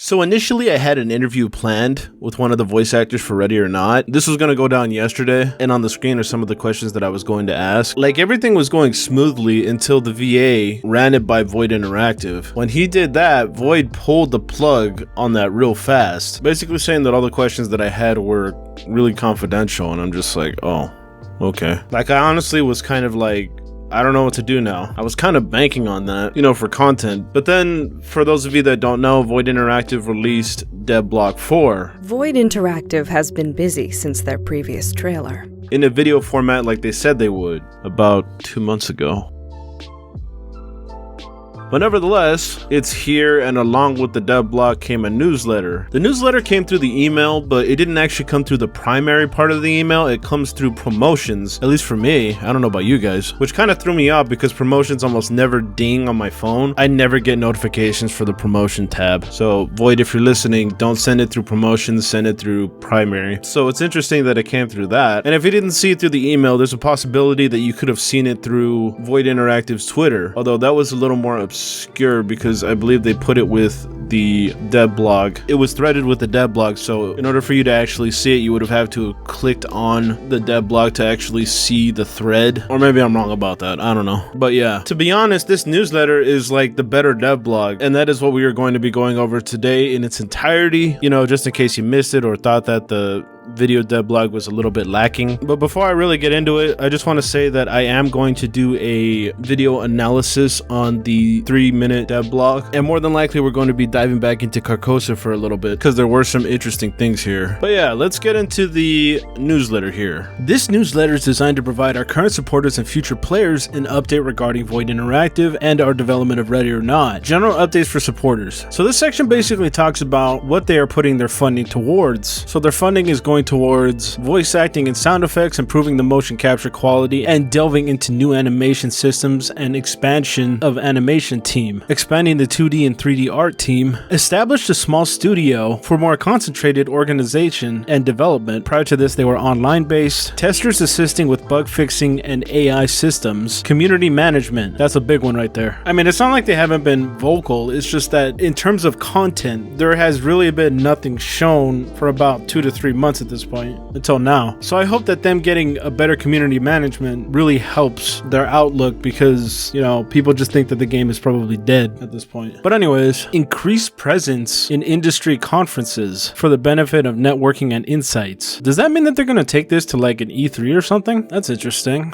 So initially I had an interview planned with one of the voice actors for Ready or Not. This was going to go down yesterday, and on the screen are some of the questions that I was going to ask. Like, everything was going smoothly until the VA ran it by Void Interactive. When he did that, Void pulled the plug on that real fast, basically saying that all the questions that I had were really confidential, and I'm just like, oh, okay. Like, I honestly was kind of like, I don't know what to do now. I was kind of banking on that, for content. But then, for those of you that don't know, Void Interactive released Devblog 4. Void Interactive has been busy since their previous trailer. In a video format like they said they would, about 2 months ago. But nevertheless, it's here, and along with the Devblog came a newsletter. The newsletter came through the email, but it didn't actually come through the primary part of the email. It comes through promotions, at least for me. I don't know about you guys, which kind of threw me off because promotions almost never ding on my phone. I never get notifications for the promotion tab. So Void, if you're listening, don't send it through promotions, send it through primary. So it's interesting that it came through that. And if you didn't see it through the email, there's a possibility that you could have seen it through Void Interactive's Twitter, although that was a little more obscure because I believe they put it with the Devblog. It was threaded with the Devblog, so in order for you to actually see it, you would have had to have clicked on the Devblog to actually see the thread. Or maybe I'm wrong about that, I don't know. But yeah, to be honest, this newsletter is like the better Devblog, and that is what we are going to be going over today in its entirety, just in case you missed it or thought that the video Devblog was a little bit lacking. But before I really get into it, I just want to say that I am going to do a video analysis on the 3-minute Devblog, and more than likely we're going to be diving back into Carcosa for a little bit because there were some interesting things here. But yeah, let's get into the newsletter here. This newsletter is designed to provide our current supporters and future players an update regarding Void Interactive and our development of Ready or Not. General updates for supporters. So this section basically talks about what they are putting their funding towards. So their funding is going towards voice acting and sound effects, improving the motion capture quality, and delving into new animation systems and expansion of animation team, expanding the 2D and 3D art team, established a small studio for more concentrated organization and development. Prior to this, they were online based, testers assisting with bug fixing and AI systems, community management. That's a big one right there. I mean, it's not like they haven't been vocal, it's just that in terms of content, there has really been nothing shown for about 2 to 3 months at this point until now. So I hope that them getting a better community management really helps their outlook because, people just think that the game is probably dead at this point. But anyways, increased presence in industry conferences for the benefit of networking and insights. Does that mean that they're going to take this to like an E3 or something? That's interesting.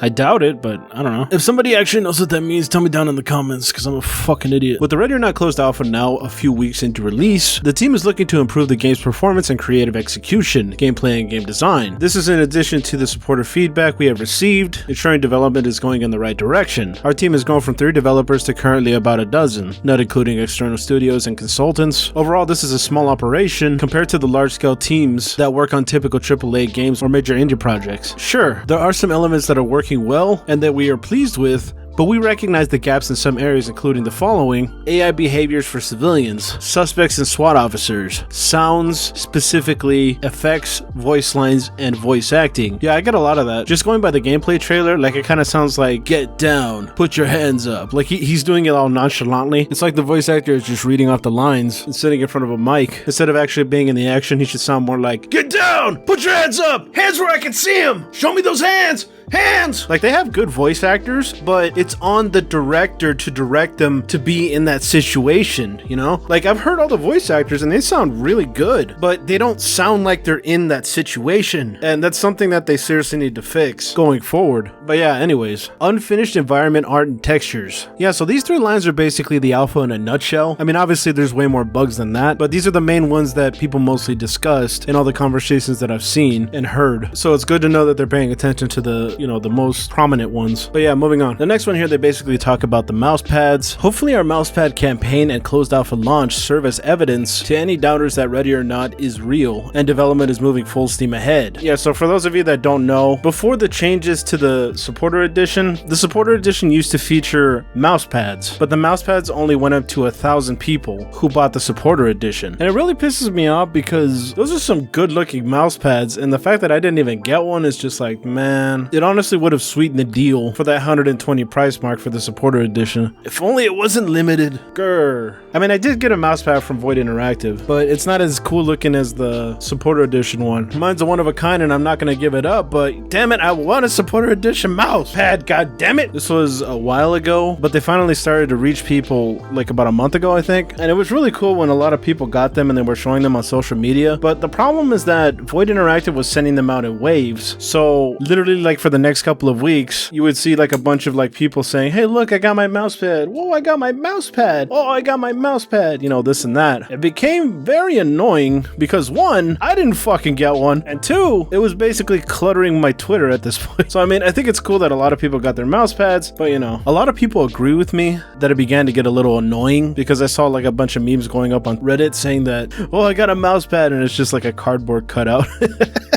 I doubt it, but I don't know. If somebody actually knows what that means, tell me down in the comments because I'm a fucking idiot. With the Ready or Not closed alpha now a few weeks into release, the team is looking to improve the game's performance and creative execution, gameplay, and game design. This is in addition to the supporter feedback we have received, ensuring development is going in the right direction. Our team has grown from 3 developers to currently about a dozen, not including external studios and consultants. Overall, this is a small operation compared to the large-scale teams that work on typical AAA games or major indie projects. Sure, there are some elements that are working well and that we are pleased with, but we recognize the gaps in some areas, including the following: AI behaviors for civilians, suspects and SWAT officers, sounds, specifically effects, voice lines, and voice acting. Yeah, I get a lot of that. Just going by the gameplay trailer, like it kind of sounds like, get down, put your hands up. Like he's doing it all nonchalantly. It's like the voice actor is just reading off the lines and sitting in front of a mic. Instead of actually being in the action, he should sound more like, get down, put your hands up, hands where I can see them, show me those hands. Hands! Like, they have good voice actors, but it's on the director to direct them to be in that situation, Like, I've heard all the voice actors and they sound really good, but they don't sound like they're in that situation. And that's something that they seriously need to fix going forward. But yeah, anyways, unfinished environment art and textures. Yeah, so these 3 lines are basically the alpha in a nutshell. I mean, obviously there's way more bugs than that, but these are the main ones that people mostly discussed in all the conversations that I've seen and heard. So it's good to know that they're paying attention to the the most prominent ones. But yeah, moving on. The next one here, they basically talk about the mouse pads. Hopefully our mouse pad campaign and closed alpha launch serve as evidence to any doubters that Ready or Not is real and development is moving full steam ahead. Yeah, so for those of you that don't know, before the changes to the supporter edition used to feature mouse pads, but the mouse pads only went up to 1,000 people who bought the supporter edition. And it really pisses me off because those are some good looking mouse pads, and the fact that I didn't even get one is just like, man, it honestly would have sweetened the deal for that 120 price mark for the supporter edition. If only it wasn't limited. Grr. I mean, I did get a mousepad from Void Interactive, but it's not as cool looking as the supporter edition one. Mine's a one of a kind and I'm not gonna give it up, but damn it, I want a supporter edition mouse pad, god damn it. This was a while ago, but they finally started to reach people like about a month ago, I think. And it was really cool when a lot of people got them and they were showing them on social media. But the problem is that Void Interactive was sending them out in waves. So literally like for the next couple of weeks, you would see like a bunch of like people saying, hey, look, I got my mouse pad. Whoa, I got my mouse pad. Oh, I got my mouse pad. You know, this and that. It became very annoying because one, I didn't fucking get one. And two, it was basically cluttering my Twitter at this point. So I mean, I think it's cool that a lot of people got their mouse pads, but you know, a lot of people agree with me that it began to get a little annoying because I saw like a bunch of memes going up on Reddit saying that, oh, I got a mouse pad and it's just like a cardboard cutout.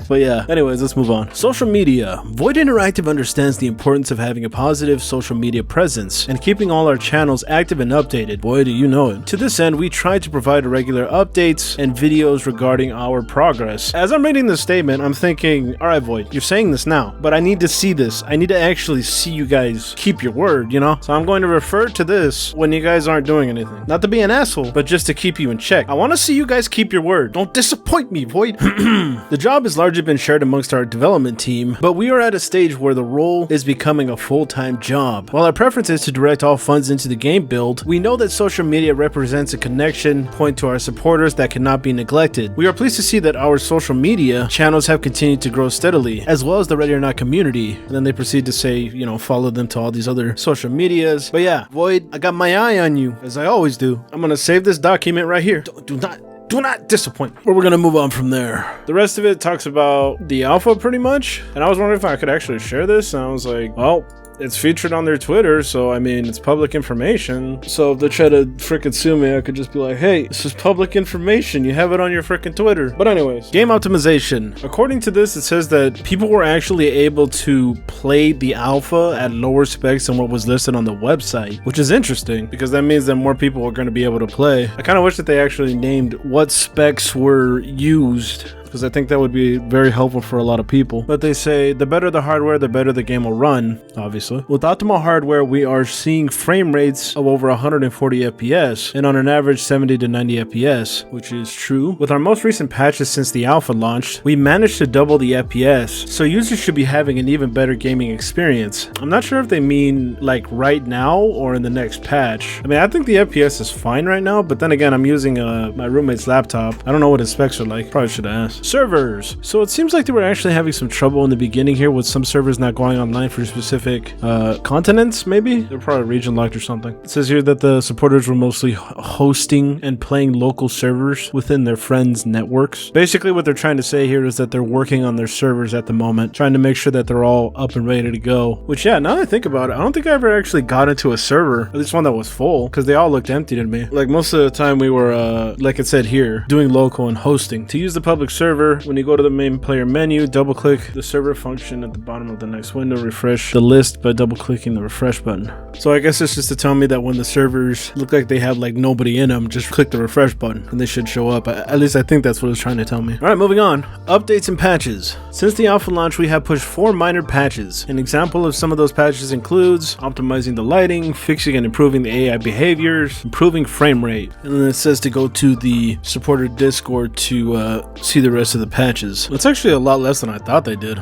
But yeah, anyways, let's move on. Social media. Void Interactive understands the importance of having a positive social media presence and keeping all our channels active and updated. Boy, do you know it. To this end, we try to provide regular updates and videos regarding our progress. As I'm reading this statement, I'm thinking, all right, Void, you're saying this now, but I need to see this. I need to actually see you guys keep your word, you know? So I'm going to refer to this when you guys aren't doing anything. Not to be an asshole, but just to keep you in check. I want to see you guys keep your word. Don't disappoint me, Void. The job has largely been shared amongst our development team, but we are at a stage where the role is becoming a full-time job. While our preference is to direct all funds into the game build, we know that social media represents a connection point to our supporters that cannot be neglected. We are pleased to see that our social media channels have continued to grow steadily, as well as the Ready or Not community. And then they proceed to say, you know, follow them to all these other social medias. But yeah, Void, I got my eye on you, as I always do. I'm gonna save this document right here. Do not disappoint me. But we're gonna move on from there. The rest of it talks about the alpha pretty much. And I was wondering if I could actually share this. And I was like, well, it's featured on their Twitter, so I mean, it's public information. So if they try to frickin' sue me, I could just be like, hey, this is public information. You have it on your frickin' Twitter. But anyways, game optimization. According to this, it says that people were actually able to play the alpha at lower specs than what was listed on the website, which is interesting because that means that more people are going to be able to play. I kind of wish that they actually named what specs were used, because I think that would be very helpful for a lot of people. But they say the better the hardware, the better the game will run, obviously. With optimal hardware, we are seeing frame rates of over 140 FPS and on an average 70 to 90 FPS, which is true. With our most recent patches since the alpha launched, we managed to double the FPS, so users should be having an even better gaming experience. I'm not sure if they mean like right now or in the next patch. I mean, I think the FPS is fine right now, but then again, I'm using my roommate's laptop. I don't know what his specs are like. Probably should have asked. Servers. So it seems like they were actually having some trouble in the beginning here with some servers not going online for specific continents, maybe? They're probably region locked or something. It says here that the supporters were mostly hosting and playing local servers within their friends' networks. Basically what they're trying to say here is that they're working on their servers at the moment, trying to make sure that they're all up and ready to go. Which, yeah, now that I think about it, I don't think I ever actually got into a server, at least one that was full, because they all looked empty to me. Like most of the time we were, like it said here, doing local and hosting. To use the public server, when you go to the main player menu, double click the server function at the bottom of the next window, refresh the list by double clicking the refresh button. So I guess it's just to tell me that when the servers look like they have like nobody in them, just click the refresh button and they should show up. At least I think that's what it's trying to tell me. Alright, moving on. Updates and patches. Since the alpha launch, we have pushed 4 minor patches. An example of some of those patches includes optimizing the lighting, fixing and improving the AI behaviors, improving frame rate. And then it says to go to the supporter Discord to see the rest of the patches. It's actually a lot less than I thought they did.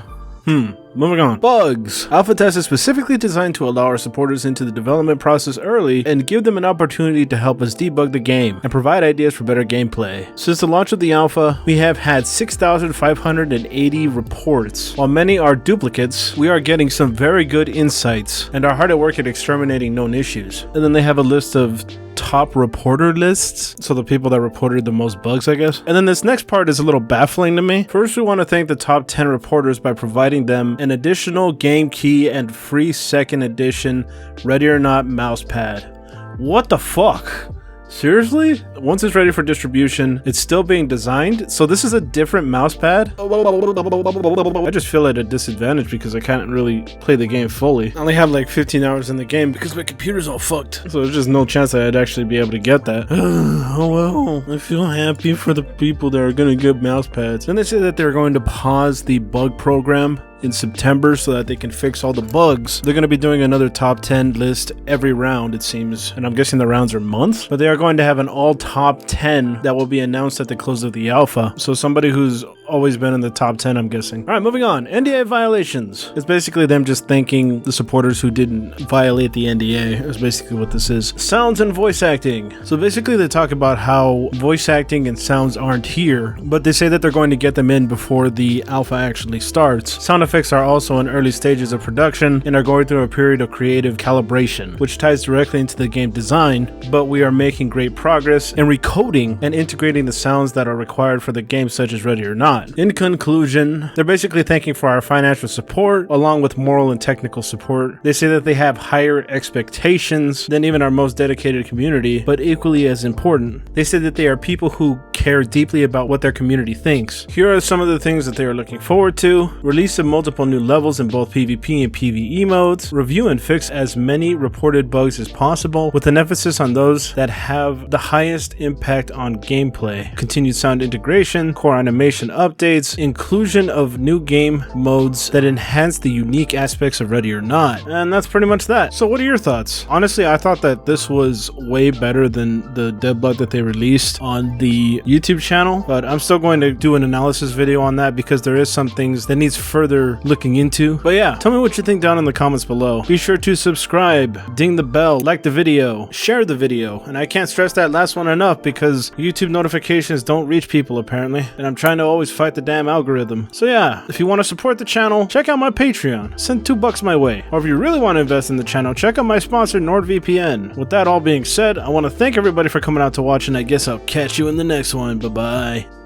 Moving on. Bugs. Alpha test is specifically designed to allow our supporters into the development process early and give them an opportunity to help us debug the game and provide ideas for better gameplay. Since the launch of the alpha, we have had 6,580 reports. While many are duplicates, we are getting some very good insights and are hard at work at exterminating known issues. And then they have a list of top reporter lists, so the people that reported the most bugs, I guess. And then this next part is a little baffling to me. First, we want to thank the top 10 reporters by providing them an additional game key and free second edition Ready or Not mouse pad. What the fuck? Seriously? Once it's ready for distribution, it's still being designed, so this is a different mouse pad? I just feel at a disadvantage because I can't really play the game fully. I only have like 15 hours in the game because my computer's all fucked. So there's just no chance that I'd actually be able to get that. Oh well, I feel happy for the people that are gonna get mouse pads. Then they say that they're going to pause the bug program in September so that they can fix all the bugs. They're going to be doing another top 10 list every round, it seems, and I'm guessing the rounds are months, but they are going to have an all top 10 that will be announced at the close of the alpha. So somebody who's always been in the top 10, I'm guessing. All right, moving on. NDA violations. It's basically them just thanking the supporters who didn't violate the NDA. Is basically what this is. Sounds and voice acting. So basically they talk about how voice acting and sounds aren't here, but they say that they're going to get them in before the alpha actually starts. Sound effects are also in early stages of production and are going through a period of creative calibration, which ties directly into the game design, but we are making great progress in recoding and integrating the sounds that are required for the game, such as Ready or Not. In conclusion, they're basically thanking for our financial support along with moral and technical support. They say that they have higher expectations than even our most dedicated community, but equally as important, they say that they are people who care deeply about what their community thinks. Here are some of the things that they are looking forward to: release of multiple new levels in both PvP and PvE modes, review and fix as many reported bugs as possible with an emphasis on those that have the highest impact on gameplay, continued sound integration, core animation updates, inclusion of new game modes that enhance the unique aspects of Ready or Not. And that's pretty much that. So what are your thoughts? Honestly, I thought that this was way better than the Devblog that they released on the YouTube channel, but I'm still going to do an analysis video on that because there is some things that needs further looking into. But yeah, tell me what you think down in the comments below. Be sure to subscribe, ding the bell, like the video, share the video, and I can't stress that last one enough because YouTube notifications don't reach people apparently, and I'm trying to always fight the damn algorithm. So yeah, if you want to support the channel, check out my Patreon. Send $2 my way. Or if you really want to invest in the channel, check out my sponsor NordVPN. With that all being said, I want to thank everybody for coming out to watch, and I guess I'll catch you in the next one. Bye bye.